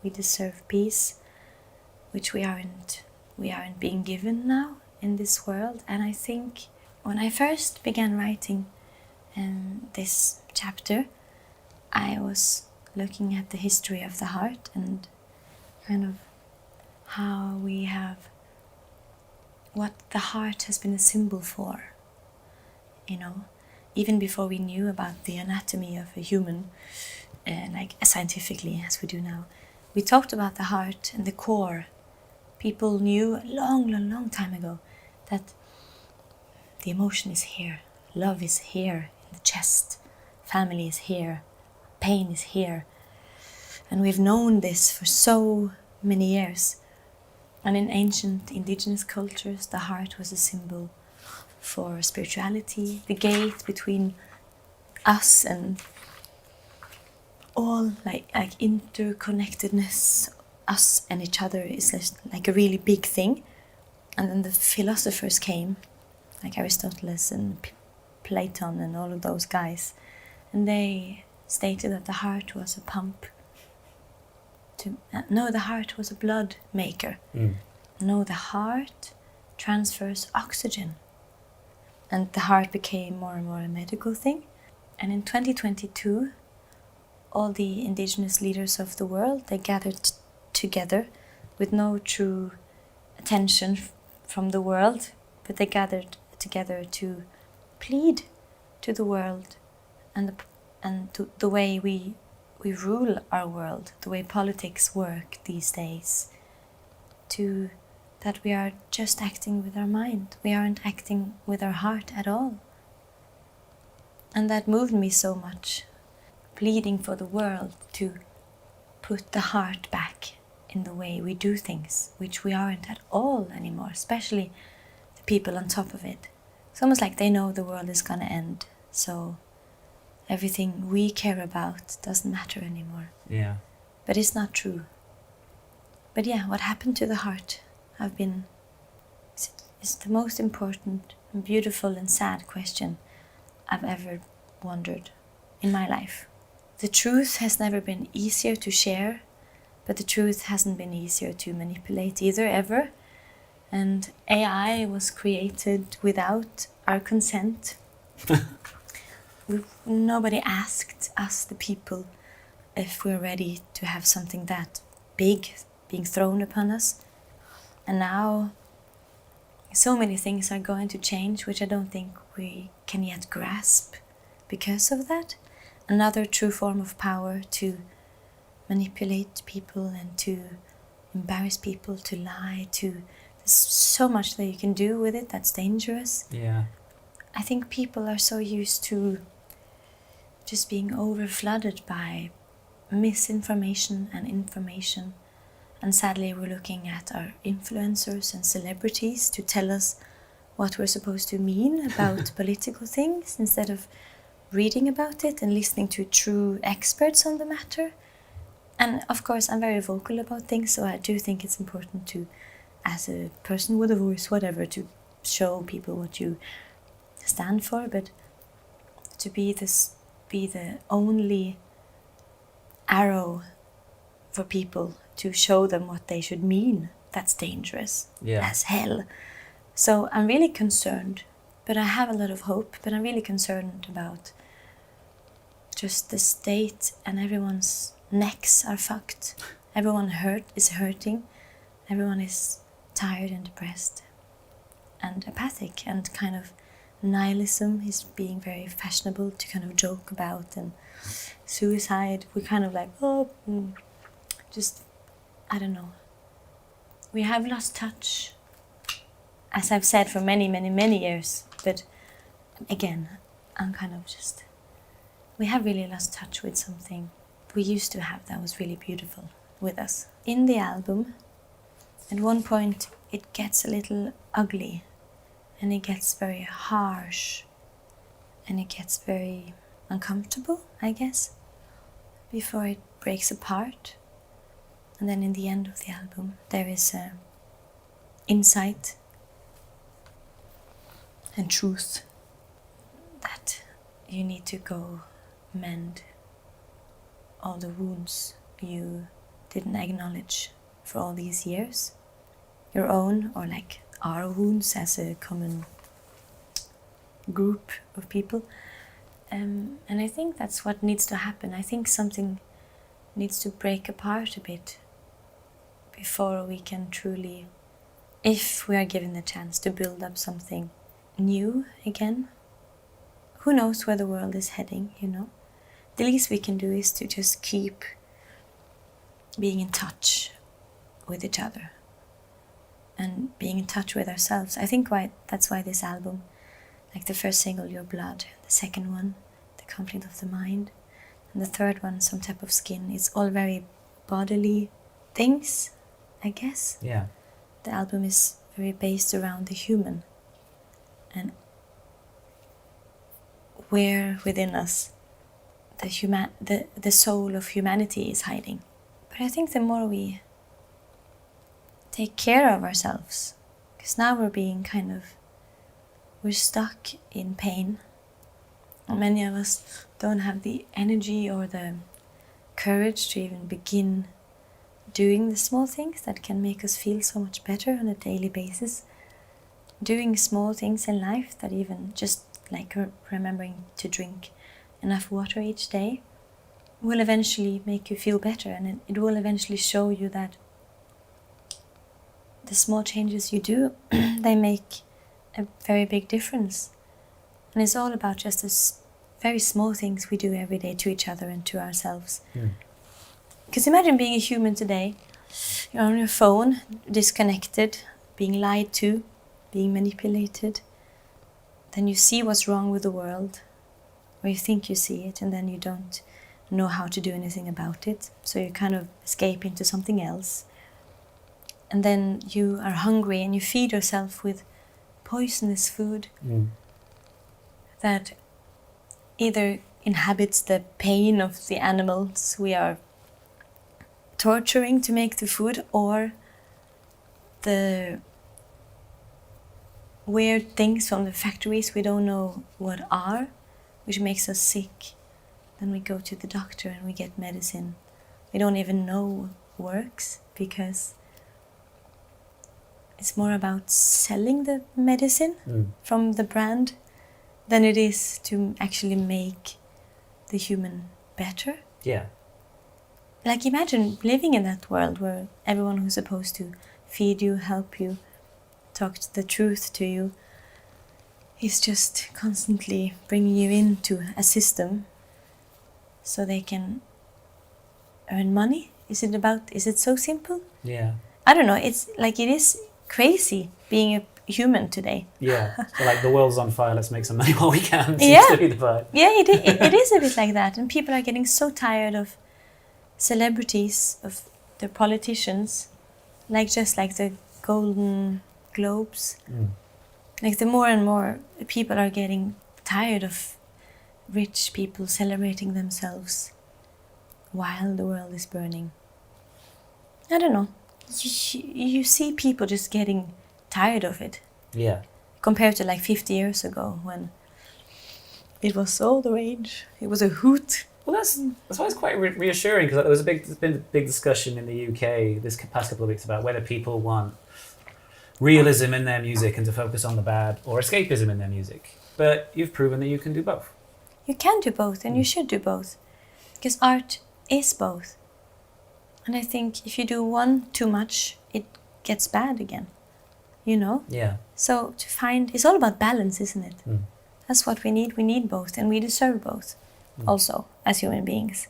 We deserve peace, which we aren't being given now in this world. And I think when I first began writing this chapter, I was looking at the history of the heart and kind of how what the heart has been a symbol for, even before we knew about the anatomy of a human, like scientifically as we do now. We talked about the heart and the core. People knew a long time ago that the emotion is here, love is here in the chest, family is here, pain is here. And we've known this for so many years. And in ancient indigenous cultures, the heart was a symbol for spirituality, the gate between us and all like interconnectedness, us and each other is just like a really big thing. And then the philosophers came, like Aristotle and Platon and all of those guys, and they stated that the heart was a pump. The heart was a blood maker. No, the heart transfers oxygen. And the heart became more and more a medical thing. And in 2022, all the indigenous leaders of the world, they gathered together with no true attention from the world, but they gathered together to plead to the world and to the way we rule our world, the way politics work these days, that we are just acting with our mind. We aren't acting with our heart at all. And that moved me so much, pleading for the world to put the heart back in the way we do things, which we aren't at all anymore, especially the people on top of it. It's almost like they know the world is gonna end, so everything we care about doesn't matter anymore. Yeah. But it's not true. But yeah, what happened to the heart is the most important and beautiful and sad question I've ever wondered in my life. The truth has never been easier to share, but the truth hasn't been easier to manipulate either, ever. And AI was created without our consent. Nobody asked us, the people, if we're ready to have something that big being thrown upon us. And now so many things are going to change, which I don't think we can yet grasp because of that. Another true form of power to manipulate people and to embarrass people, to lie, there's so much that you can do with it that's dangerous. Yeah. I think people are so used to just being over-flooded by misinformation and information. And sadly, we're looking at our influencers and celebrities to tell us what we're supposed to mean about political things instead of reading about it and listening to true experts on the matter. And of course, I'm very vocal about things, so I do think it's important to, as a person with a voice, whatever, to show people what you stand for, but to be the only arrow for people to show them what they should mean, that's dangerous as hell. So I'm really concerned, but I have a lot of hope, but I'm really concerned about just the state, and everyone's necks are fucked. Everyone is hurting. Everyone is tired and depressed and apathic, and kind of nihilism is being very fashionable to kind of joke about, and suicide, we're kind of like, I don't know. We have lost touch, as I've said for many, many, many years, but again, I'm kind of we have really lost touch with something we used to have that was really beautiful with us. In the album, at one point, it gets a little ugly, and it gets very harsh, and it gets very uncomfortable, I guess, before it breaks apart. And then in the end of the album, there is insight and truth that you need to go mend all the wounds you didn't acknowledge for all these years. Your own, or like our wounds as a common group of people. And I think that's what needs to happen. I think something needs to break apart a bit before we can truly, if we are given the chance to build up something new again. Who knows where the world is heading, you know? The least we can do is to just keep being in touch with each other and being in touch with ourselves. I think that's why this album, like the first single, Your Blood, the second one, The Conflict of the Mind, and the third one, Some Type of Skin, it's all very bodily things, I guess. Yeah. The album is very based around the human and where within us the soul of humanity is hiding. But I think the more we take care of ourselves, because now we're stuck in pain. And many of us don't have the energy or the courage to even begin doing the small things that can make us feel so much better on a daily basis. Doing small things in life that even just like remembering to drink enough water each day will eventually make you feel better, and it will eventually show you that the small changes you do, they make a very big difference. And it's all about just the very small things we do every day to each other and to ourselves. Because imagine being a human today, you're on your phone, disconnected, being lied to, being manipulated. Then you see what's wrong with the world, or you think you see it, and then you don't know how to do anything about it. So you kind of escape into something else. And then you are hungry and you feed yourself with poisonous food that either inhabits the pain of the animals we are torturing to make the food, or the weird things from the factories we don't know what are, which makes us sick. Then we go to the doctor and we get medicine we don't even know works, because it's more about selling the medicine from the brand than it is to actually make the human better. Yeah. Like, imagine living in that world where everyone who's supposed to feed you, help you, talk the truth to you is just constantly bringing you into a system so they can earn money. Is it so simple? Yeah. I don't know. It's like, it is crazy being a human today. Yeah. So like, the world's on fire, let's make some money while we can. Yeah. Seems to be the vibe. Yeah, it is a bit like that. And people are getting so tired of celebrities, of the politicians, like just like the Golden Globes. Like, the more and more people are getting tired of rich people celebrating themselves while the world is burning. I don't know. You see people just getting tired of it. Yeah. Compared to like 50 years ago, when it was all the rage. It was a hoot. Well, that's why it's quite reassuring, because there's been a big discussion in the UK this past couple of weeks about whether people want realism in their music and to focus on the bad, or escapism in their music. But you've proven that you can do both. You can do both, and you should do both, because art is both. And I think if you do one too much, it gets bad again, you know? Yeah. So it's all about balance, isn't it? That's what we need. We need both, and we deserve both also as human beings.